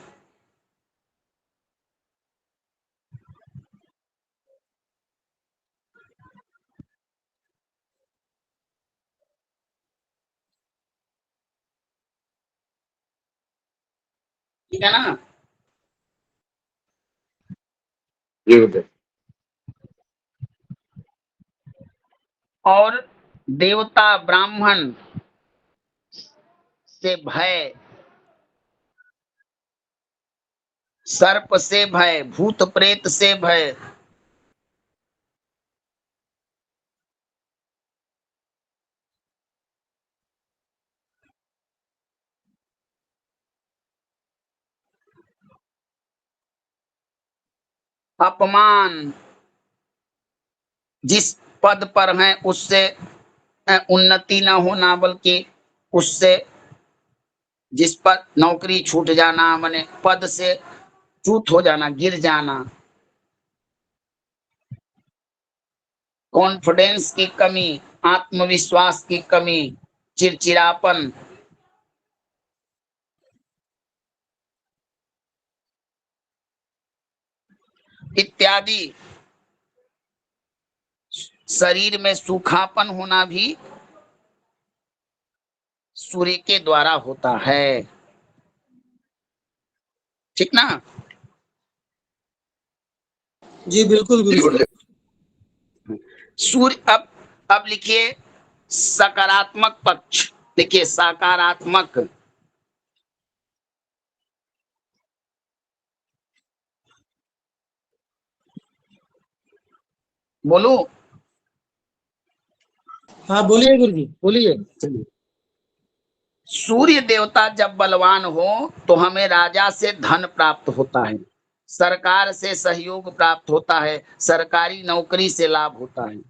Speaker 1: ठीक है ना।
Speaker 3: जी गुरुदेव।
Speaker 1: और देवता ब्राह्मण से भय, सर्प से भय, भूत प्रेत से भय, अपमान, जिस पद पर हैं उससे उन्नति न होना, बल्कि उससे जिस पर नौकरी छूट जाना, माने पद से च्युत हो जाना, गिर जाना, कॉन्फिडेंस की कमी, आत्मविश्वास की कमी, चिड़चिड़ापन, इत्यादि। शरीर में सूखापन होना भी सूर्य के द्वारा होता है, ठीक ना।
Speaker 8: जी बिल्कुल
Speaker 3: जी
Speaker 8: गुरु जी।
Speaker 3: गुरुदेव।
Speaker 1: सूर्य, अब लिखिए सकारात्मक पक्ष, देखिए सकारात्मक, बोलो।
Speaker 8: हाँ बोलिए गुरु जी, बोलिए।
Speaker 1: सूर्य देवता जब बलवान हो तो हमें राजा से धन प्राप्त होता है, सरकार से सहयोग प्राप्त होता है, सरकारी नौकरी से लाभ होता है।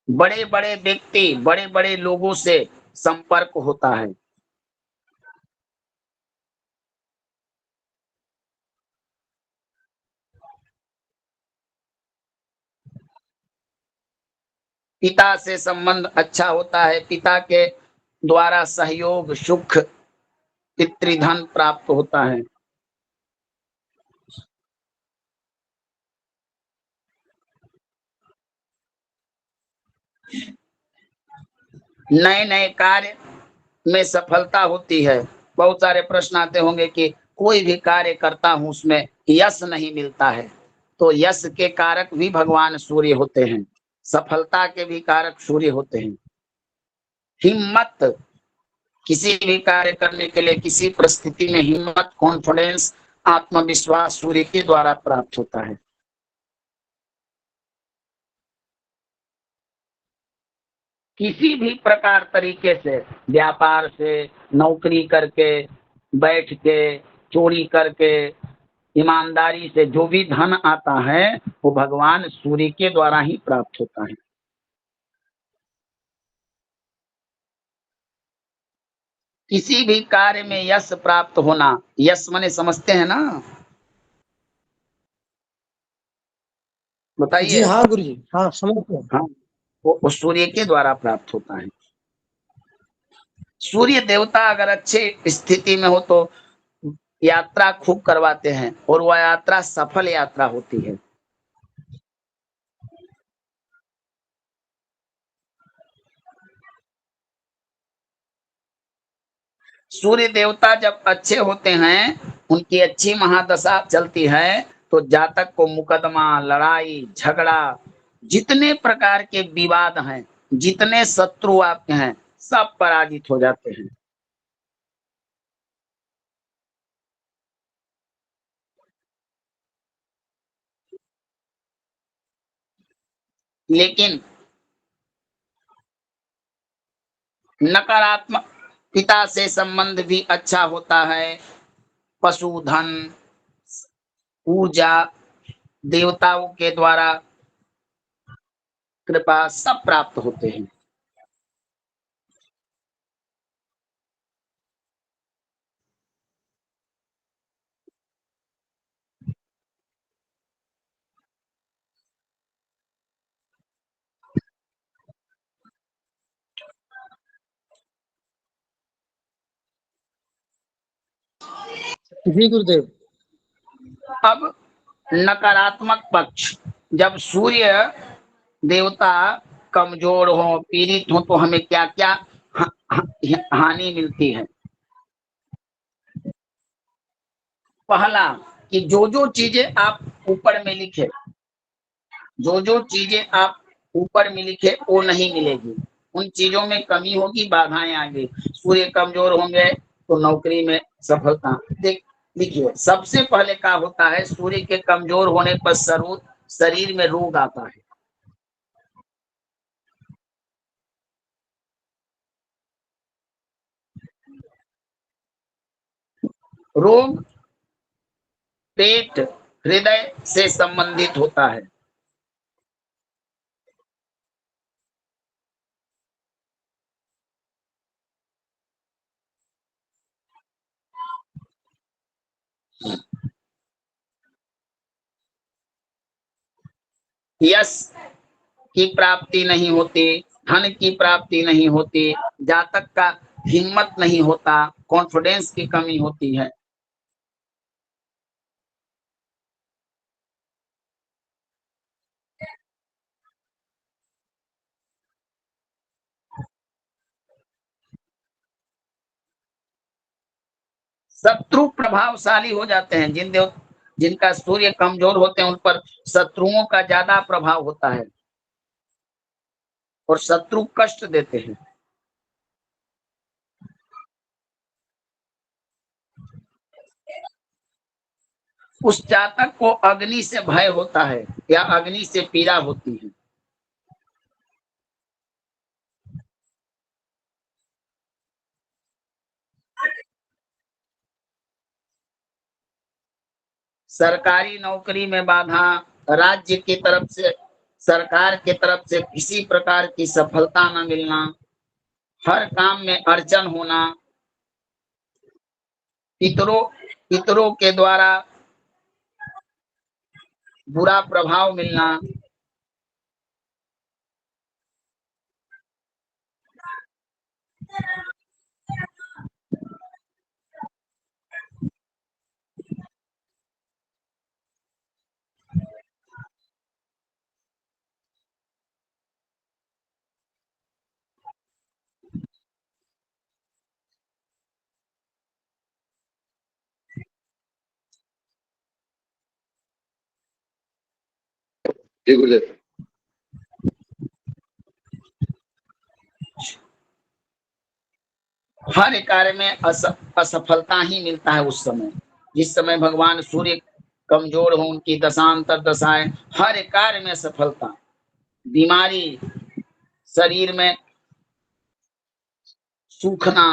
Speaker 1: बड़े बड़े व्यक्ति, बड़े बड़े लोगों से संपर्क होता है। पिता से संबंध अच्छा होता है, पिता के द्वारा सहयोग, सुख, पितृधन प्राप्त होता है। नए नए कार्य में सफलता होती है। बहुत सारे प्रश्न आते होंगे कि कोई भी कार्य करता हूं उसमें यश नहीं मिलता है, तो यश के कारक भी भगवान सूर्य होते हैं, सफलता के भी कारक सूर्य होते हैं। हिम्मत, किसी भी कार्य करने के लिए, किसी परिस्थिति में हिम्मत, कॉन्फिडेंस, आत्मविश्वास सूर्य के द्वारा प्राप्त होता है। किसी भी प्रकार तरीके से, व्यापार से, नौकरी करके, बैठ के, चोरी करके, ईमानदारी से जो भी धन आता है वो भगवान सूर्य के द्वारा ही प्राप्त होता है। किसी भी कार्य में यश प्राप्त होना, यश माने समझते हैं ना,
Speaker 8: जी
Speaker 1: बताइए।
Speaker 8: हाँ गुरु जी, हाँ समझते हैं।
Speaker 1: हाँ, वो सूर्य के द्वारा प्राप्त होता है। सूर्य देवता अगर अच्छे स्थिति में हो तो यात्रा खूब करवाते हैं और वह यात्रा सफल यात्रा होती है। सूर्य देवता जब अच्छे होते हैं, उनकी अच्छी महादशा चलती है, तो जातक को मुकदमा, लड़ाई झगड़ा, जितने प्रकार के विवाद हैं, जितने शत्रु आपके हैं, सब पराजित हो जाते हैं। लेकिन नकारात्मक, पिता से संबंध भी अच्छा होता है, पशुधन, ऊर्जा, देवताओं के द्वारा कृपा, सब प्राप्त होते हैं।
Speaker 8: जी गुरुदेव।
Speaker 1: अब नकारात्मक पक्ष, जब सूर्य देवता कमजोर हो, पीड़ित हो, तो हमें क्या क्या हानि मिलती है। पहला कि जो चीजें आप ऊपर में लिखे, जो चीजें आप ऊपर में लिखे वो नहीं मिलेगी, उन चीजों में कमी होगी, बाधाएं आएंगी। सूर्य कमजोर होंगे तो नौकरी में सफलता। देखिए, सबसे पहले क्या होता है, सूर्य के कमजोर होने पर शरीर में रोग आता है। रोग पेट, हृदय से संबंधित होता है। यश की प्राप्ति नहीं होती, धन की प्राप्ति नहीं होती, जातक का हिम्मत नहीं होता, कॉन्फिडेंस की कमी होती है। शत्रु प्रभावशाली हो जाते हैं। जिनका सूर्य कमजोर होते हैं उन पर शत्रुओं का ज्यादा प्रभाव होता है और शत्रु कष्ट देते हैं। उस जातक को अग्नि से भय होता है या अग्नि से पीड़ा होती है। सरकारी नौकरी में बाधा, राज्य की तरफ से, सरकार की तरफ से किसी प्रकार की सफलता न मिलना, हर काम में अड़चन होना, पितरों के द्वारा बुरा प्रभाव मिलना,
Speaker 10: जी गुरुदेव।
Speaker 1: हर कार्य में असफलता ही मिलता है। उस समय, जिस समय भगवान सूर्य कमजोर हो, उनकी दशांतर दशाएं, हर कार्य में सफलता, बीमारी, शरीर में सूखना,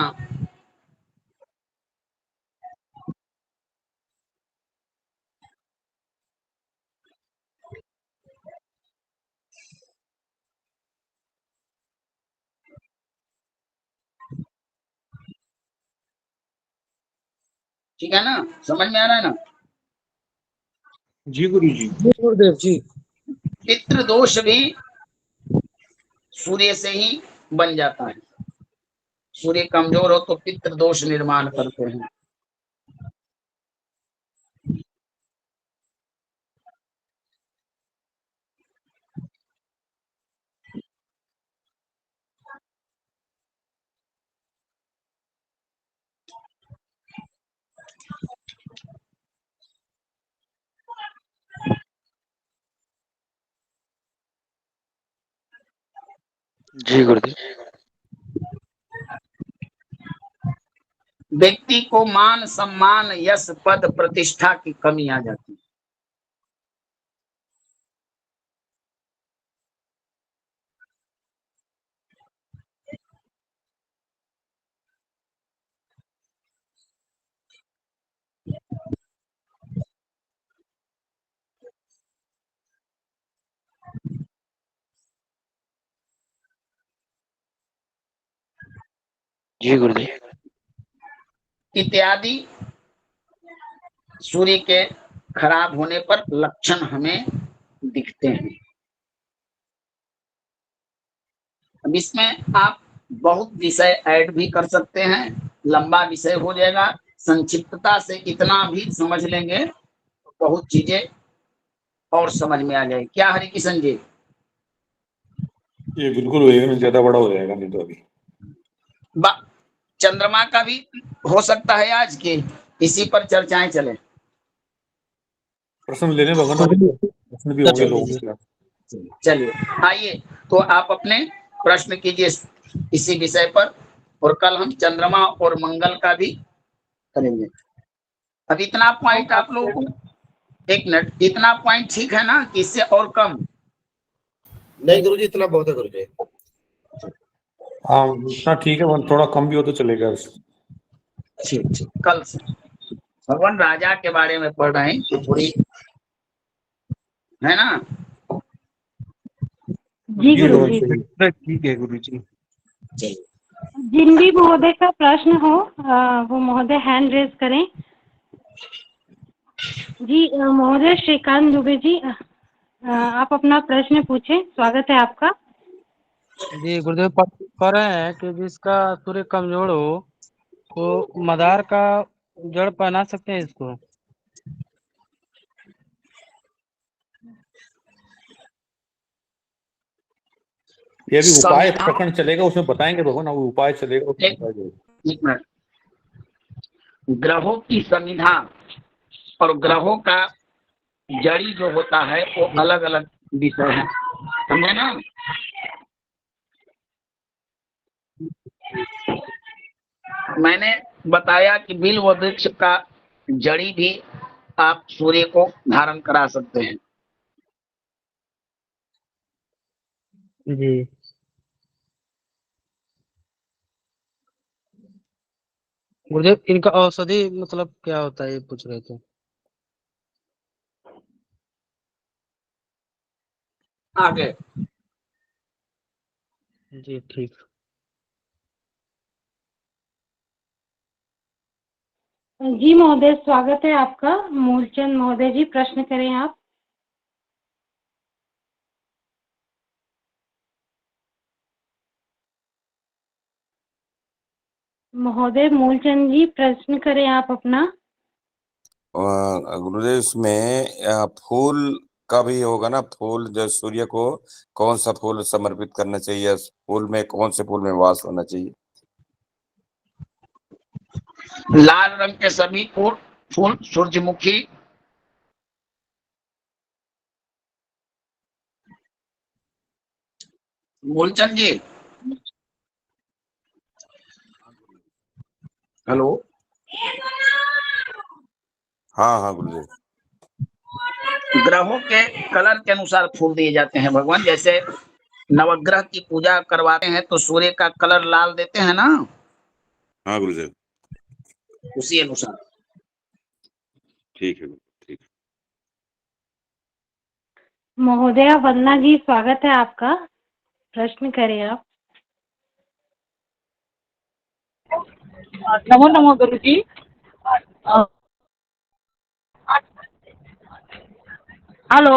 Speaker 1: ठीक है ना? समझ में आ रहा है ना?
Speaker 3: जी गुरु जी।
Speaker 8: गुरुदेव जी।
Speaker 1: पितृ दोष भी सूर्य से ही बन जाता है। सूर्य कमजोर हो तो पितृ दोष निर्माण करते हैं।
Speaker 9: जी गुरुदेव।
Speaker 1: व्यक्ति को मान सम्मान, यश, पद, प्रतिष्ठा की कमी आ जाती है।
Speaker 9: जी गुरुदेव।
Speaker 1: इत्यादि सूर्य के खराब होने पर लक्षण हमें दिखते हैं। अब इसमें आप बहुत विषय ऐड भी कर सकते हैं, लंबा विषय हो जाएगा। संक्षिप्तता से इतना भी समझ लेंगे तो बहुत चीजें और समझ में आ जाए। क्या हरिकिशन जी?
Speaker 3: ये बिल्कुल होएगा नहीं, ज्यादा बड़ा हो जाएगा नहीं तो अभी।
Speaker 1: चंद्रमा का भी हो सकता है आज के, इसी पर चर्चाएं चले।
Speaker 3: प्रश्न लेने भगवान, प्रश्न भी होंगे लोगों के।
Speaker 1: चलिए आइए, तो आप अपने प्रश्न कीजिए इसी विषय पर, और कल हम चंद्रमा और मंगल का भी करेंगे। अब इतना पॉइंट आप लोगों को, एक मिनट, इतना पॉइंट ठीक है ना कि इससे और कम?
Speaker 2: नहीं गुरुजी, इतना बहुत है गुरुजी।
Speaker 3: हाँ इतना ठीक है, थोड़ा कम भी हो तो चलेगा।
Speaker 1: ठीक ठीक, कल से भगवान राजा के बारे में पढ़ रहे हैं तो थोड़ी है ना।
Speaker 12: जी गुरुजी।
Speaker 11: ठीक है गुरुजी।
Speaker 12: जिन भी महोदय का प्रश्न हो वो महोदय हैंड रेज करें। जी महोदय श्रीकांत दुबे जी, आप अपना प्रश्न पूछें, स्वागत है आपका।
Speaker 13: जी गुरुदेव, कह रहे हैं कि जिसका सूर्य कमजोर हो तो मदार का जड़ पहना सकते हैं इसको?
Speaker 3: ये भी उपाय प्रकरण चलेगा, उसमें बताएंगे भगवान, वो उपाय चलेगा।
Speaker 1: एक मिनट, ग्रहों की संविधा और ग्रहों का जड़ी जो होता है वो अलग अलग विषय है, समझे ना। मैंने बताया कि बिल्व वृक्ष का जड़ी भी आप सूर्य को धारण करा सकते हैं।
Speaker 13: जी गुरुदेव, इनका औषधि मतलब क्या होता है ये पूछ रहे थे।
Speaker 1: आगे
Speaker 13: जी ठीक।
Speaker 12: जी महोदय, स्वागत है आपका। मूलचंद महोदय जी, प्रश्न करें आप। महोदय मूलचंद जी, प्रश्न करें आप अपना।
Speaker 14: गुरुदेव, इसमें फूल का भी होगा ना? फूल जो सूर्य को कौन सा फूल समर्पित करना चाहिए? फूल में कौन से फूल में वास होना चाहिए?
Speaker 1: लाल रंग के सभी फूल सूरजमुखी, मूलचंद जी। हेलो,
Speaker 14: हाँ हाँ गुरुदेव।
Speaker 1: ग्रहों के कलर के अनुसार फूल दिए जाते हैं भगवान। जैसे नवग्रह की पूजा करवाते हैं तो सूर्य का कलर लाल देते हैं ना,
Speaker 14: हाँ गुरुदेव।
Speaker 1: उसी अनुसार।
Speaker 14: ठीक है, ठीक।
Speaker 12: महोदया वंदना जी, स्वागत है आपका। प्रश्न करें आप।
Speaker 15: नमो नमो गुरुजी। हेलो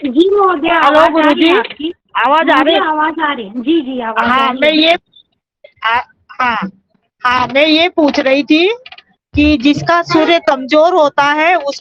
Speaker 12: जी महोदय,
Speaker 15: हेलो गुरुजी,
Speaker 12: आपकी
Speaker 15: आवाज आ रही है?
Speaker 12: आवाज आ रही है। जी जी आवाज आ रही
Speaker 15: मैं
Speaker 12: है।
Speaker 15: ये हाँ मैं ये पूछ रही थी कि जिसका सूर्य कमजोर होता है उस